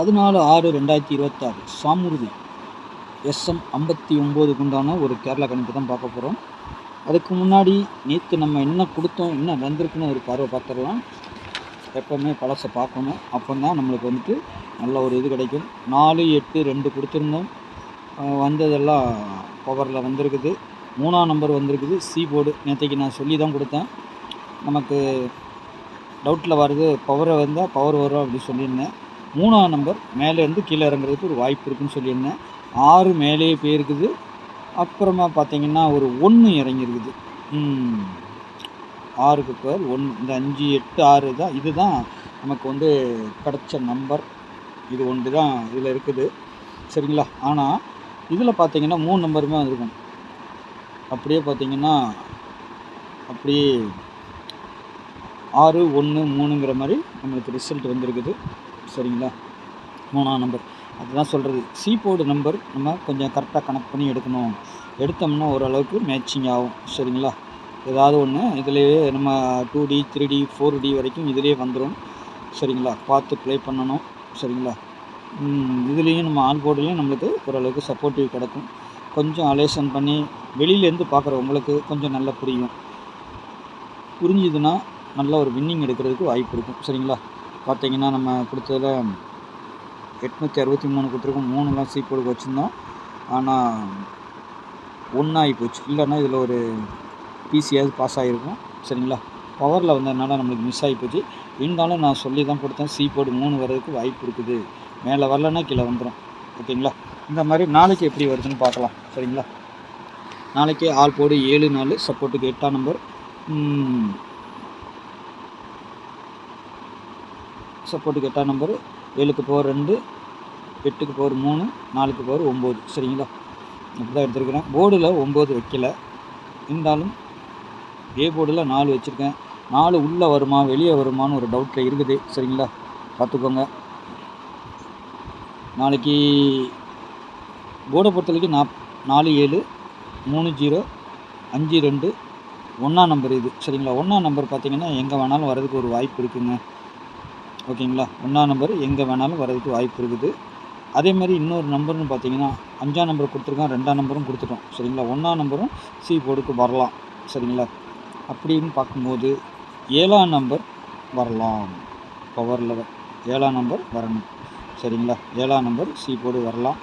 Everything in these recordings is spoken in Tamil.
14/6/2026 சாமுர்தி SM 59க்கு உண்டான ஒரு கேரளா கணிப்பு தான் பார்க்க போகிறோம். அதுக்கு முன்னாடி நேற்று நம்ம என்ன கொடுத்தோம், என்ன வந்திருக்குன்னு ஒரு பார்வை பார்த்துடலாம். எப்போவுமே பழசை பார்க்கணும், அப்போ தான் நம்மளுக்கு வந்துட்டு நல்ல ஒரு இது கிடைக்கும். 4, 8, 2 கொடுத்துருந்தோம். வந்ததெல்லாம் பவரில் வந்திருக்குது. 3ஆம் நம்பர் வந்திருக்குது. சி போர்டு நேற்றைக்கு நான் சொல்லி தான் கொடுத்தேன். நமக்கு டவுட்டில் வருது, பவரை வந்தால் பவர் வரும் அப்படி சொல்லியிருந்தேன். 3ஆம் நம்பர் மேலேருந்து கீழே இறங்குறதுக்கு ஒரு வாய்ப்பு இருக்குதுன்னு சொல்லியிருந்தேன். 6 மேலேயே போயிருக்குது. அப்புறமா பார்த்தீங்கன்னா ஒரு 1 இறங்கியிருக்குது. 6க்கு பேர் 1. இந்த 5, 8, 6 தான் இதுதான் நமக்கு வந்து கிடச்ச நம்பர். இது ஒன்று தான் இதில் இருக்குது, சரிங்களா? ஆனால் இதில் பார்த்தீங்கன்னா 3 நம்பருமே வந்திருக்கும். அப்படியே பார்த்தீங்கன்னா அப்படியே 6, 1, 3ங்கிற மாதிரி நம்மளுக்கு ரிசல்ட் வந்திருக்குது, சரிங்களா? 3ஆம் நம்பர் அதுதான் சொல்கிறது. சி போர்டு நம்பர் நம்ம கொஞ்சம் கரெக்டாக கனெக்ட் பண்ணி எடுக்கணும். எடுத்தோம்னா ஓரளவுக்கு மேட்சிங் ஆகும், சரிங்களா? ஏதாவது ஒன்று இதிலேயே நம்ம 2D 3D 4D வரைக்கும் இதிலே வந்துடும், சரிங்களா? பார்த்து ப்ளே பண்ணணும், சரிங்களா? இதுலேயும் நம்ம ஆன் போர்டுலேயும் நம்மளுக்கு ஓரளவுக்கு சப்போர்ட்டிவ் கிடைக்கும். கொஞ்சம் அலேஷன் பண்ணி வெளியிலேருந்து பார்க்குறவங்களுக்கு கொஞ்சம் நல்லா புரியும். புரிஞ்சுதுன்னா நல்ல ஒரு வின்னிங் எடுக்கிறதுக்கு வாய்ப்பு இருக்கும், சரிங்களா? பார்த்தீங்கன்னா நம்ம கொடுத்ததில் 863 கொடுத்துருக்கோம். 3லாம் சி போர்டுக்கு வச்சுருந்தோம். ஆனால் 1 ஆகி போச்சு. இல்லைன்னா இதில் ஒரு பிசியாவது பாஸ் ஆகிருக்கும், சரிங்களா? பவரில் வந்ததுனால நம்மளுக்கு மிஸ் ஆகி போச்சு. இருந்தாலும் நான் சொல்லி தான் கொடுத்தேன், சி போர்டு 3 வர்றதுக்கு வாய்ப்பு இருக்குது. மேலே வரலன்னா கீழே வந்துடும், ஓகேங்களா? இந்த மாதிரி நாளைக்கு எப்படி வருதுன்னு பார்க்கலாம், சரிங்களா? நாளைக்கு ஆல் போர்டு 7, 4 சப்போர்ட்டுக்கு 8ஆம் நம்பர், சப்போர்ட்டுக்கு 8ஆம் நம்பர், 7க்கு பவர் 2, 8க்கு பவர் 3, 4க்கு பவர் 9, சரிங்களா? இப்படி தான் எடுத்துருக்கிறேன். போர்டில் 9 வைக்கல, இருந்தாலும் ஏ போர்டில் 4 வச்சுருக்கேன். 4 உள்ளே வருமா வெளியே வருமானு ஒரு டவுட்டில் இருக்குது, சரிங்களா? பார்த்துக்கோங்க. நாளைக்கு போர்டை பொறுத்த வரைக்கும் 4, 7, 3, 0, 5, 2 1ஆம் நம்பர் இது, சரிங்களா? 1ஆம் நம்பர் பார்த்தீங்கன்னா எங்கே வேணாலும் வரதுக்கு ஒரு வாய்ப்பு இருக்குங்க, ஓகேங்களா? 1ஆம் நம்பர் எங்கே வேணாலும் வரதுக்கு வாய்ப்பு இருக்குது. அதேமாதிரி இன்னொரு நம்பர்னு பார்த்தீங்கன்னா 5ஆம் நம்பர் கொடுத்துருக்கோம், 2ஆம் நம்பரும் கொடுத்துட்டோம், சரிங்களா? 1ஆம் நம்பரும் சி போர்டுக்கு வரலாம், சரிங்களா? அப்படின்னு பார்க்கும்போது 7ஆம் நம்பர் வரலாம். பவரில் 7ஆம் நம்பர் வரணும், சரிங்களா? 7ஆம் நம்பர் சி போர்டு வரலாம்,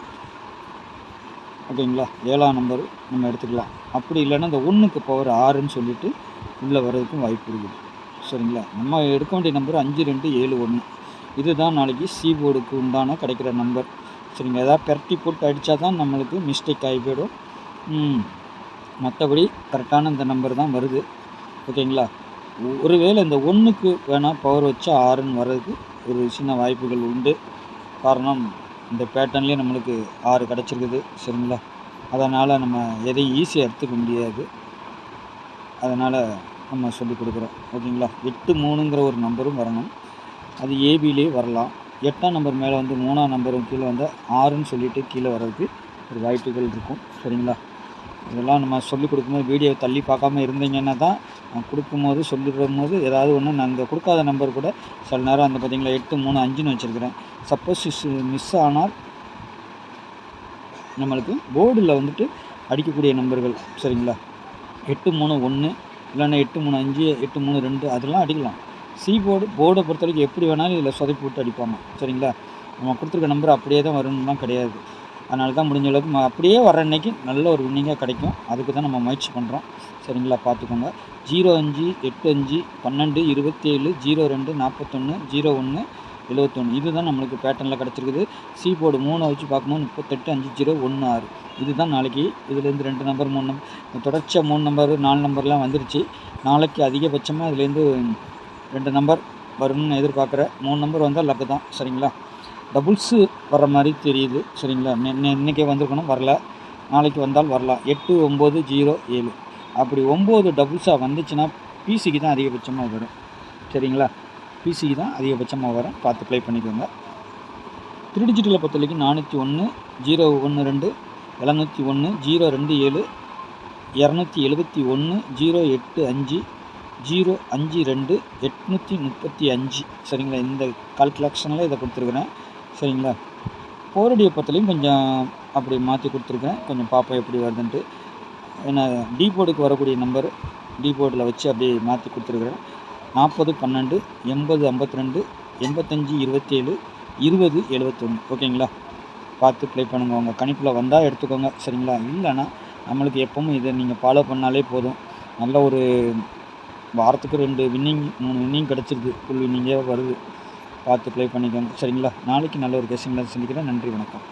ஓகேங்களா? 7ஆம் நம்பர் நம்ம எடுத்துக்கலாம். அப்படி இல்லைன்னா இந்த 1க்கு பவர் 6ன்னு சொல்லிட்டு உள்ளே வர்றதுக்கும் வாய்ப்பு இருக்குது, சரிங்களா? நம்ம எடுக்க வேண்டிய நம்பர் 5, 2, 7, 1. இதுதான் நாளைக்கு சி போர்டுக்கு உண்டான கிடைக்கிற நம்பர், சரிங்களா? ஏதாவது பெரட்டி போட்டு அடித்தா தான் நம்மளுக்கு மிஸ்டேக் ஆகி போயிடும். மற்றபடி கரெக்டான இந்த நம்பர் தான் வருது, ஓகேங்களா? ஒருவேளை இந்த 1க்கு வேணால் பவர் வச்சா 6ன்னு வர்றதுக்கு ஒரு சின்ன வாய்ப்புகள் உண்டு. காரணம் இந்த பேட்டர்ன்லேயே நம்மளுக்கு 6 கிடச்சிருக்குது, சரிங்களா? அதனால் நம்ம எதையும் ஈஸியாக எடுத்துக்க முடியாது. அதனால் நம்ம சொல்லி கொடுக்குறோம், ஓகேங்களா? 8, 3ங்கிற ஒரு நம்பரும் வரணும். அது ஏபிலே வரலாம். 8ஆம் நம்பர் மேலே வந்து 3ஆம் நம்பரும் கீழே வந்து 6ன்னு சொல்லிவிட்டு கீழே வர்றதுக்கு ஒரு வாய்ப்புகள் இருக்கும், சரிங்களா? இதெல்லாம் நம்ம சொல்லிக் கொடுக்கும்போது வீடியோ தள்ளி பார்க்காம இருந்தீங்கன்னா தான் நான் கொடுக்கும்போது சொல்லிடும்போது ஏதாவது ஒன்று நாங்கள் கொடுக்காத நம்பர் கூட சில நேரம் அந்த பார்த்தீங்களா 8, 3, 5ன்னு வச்சுருக்கிறேன். சப்போஸ் மிஸ் ஆனால் நம்மளுக்கு போர்டில் வந்துட்டு அடிக்கக்கூடிய நம்பர்கள், சரிங்களா? 8, 3, 1 இல்லைன்னா 8, 3, 5, 8, 3, 2 அதெல்லாம் அடிக்கலாம். சி போர்டை பொறுத்த வரைக்கும் எப்படி வேணாலும் இதில் சொதப்பி விட்டு அடிப்பாங்க, சரிங்களா? நம்ம கொடுத்துருக்க நம்பர் அப்படியே தான் வரணும்லாம் கிடையாது. அதனால தான் முடிஞ்ச அளவுக்கு அப்படியே வர அன்றைக்கி நல்ல ஒரு வின்னிங்காக கிடைக்கும். அதுக்கு தான் நம்ம முயற்சி பண்ணுறோம், சரிங்களா? பார்த்துக்கோங்க. 05, 85, 12, 27, 02, 41, 01, 71 இதுதான் நம்மளுக்கு பேட்டர்னில் கிடச்சிருக்குது. சி போர்டு 3 வச்சு பார்க்கும்போது 38, 5, 0, 1, 6 இதுதான் நாளைக்கு. இதுலேருந்து 2 நம்பர் 3 நம்பர் தொடர்ச்சியாக 3 நம்பர் 4 நம்பர்லாம் வந்துருச்சு. நாளைக்கு அதிகபட்சமாக இதுலேருந்து 2 நம்பர் வரும்னு எதிர்பார்க்குறேன். 3 நம்பர் வந்தால் லக்கு தான், சரிங்களா? டபுள்ஸு வர்ற மாதிரி தெரியுது, சரிங்களா? இன்றைக்கே வந்திருக்கணும், வரல. நாளைக்கு வந்தால் வரலாம். 8, 9, 0, 7 அப்படி 9 டபுள்ஸாக வந்துச்சுன்னா பிசிக்கு தான் அதிகபட்சமாக வரும், சரிங்களா? பிசிக்கு தான் அதிகபட்சமாக வரும், பார்த்து ப்ளே பண்ணிக்கோங்க. 3 டிஜிட்டில் பொறுத்த வரைக்கும் 401, 012, 701, 027, 271, 085, 052, 835 சரிங்களா? இந்த கால்குலேஷனில் இதை கொடுத்துருக்குறேன், சரிங்களா. போரடியை பொறுத்தலையும் கொஞ்சம் அப்படி மாற்றி கொடுத்துருக்கேன். கொஞ்சம் பார்ப்போம் எப்படி வருதுன்ட்டு. ஏன்னா போர்டுக்கு வரக்கூடிய நம்பர் போர்டில் வச்சு அப்படியே மாற்றி கொடுத்துருக்குறேன். 40 12 80 52 85 27 20 71. ஓகேங்களா. பார்த்து ப்ளே பண்ணுங்கள். உங்கள் கணிப்பில் வந்தால் எடுத்துக்கோங்க. சரிங்களா. இல்லைன்னா நம்மளுக்கு எப்பவும் இதை நீங்கள் ஃபாலோ பண்ணாலே போதும். நல்ல ஒரு வாரத்துக்கு 2 வின்னிங் 3 வின்னிங் கிடச்சிருது. ஃபுல் வின்னிங்கே வருது. பார்த்து ப்ளே பண்ணிக்கோங்க. சரிங்களா. நாளைக்கு நல்ல ஒரு கெஸ்ஸிங்கில் சந்திக்கிறேன். நன்றி, வணக்கம்.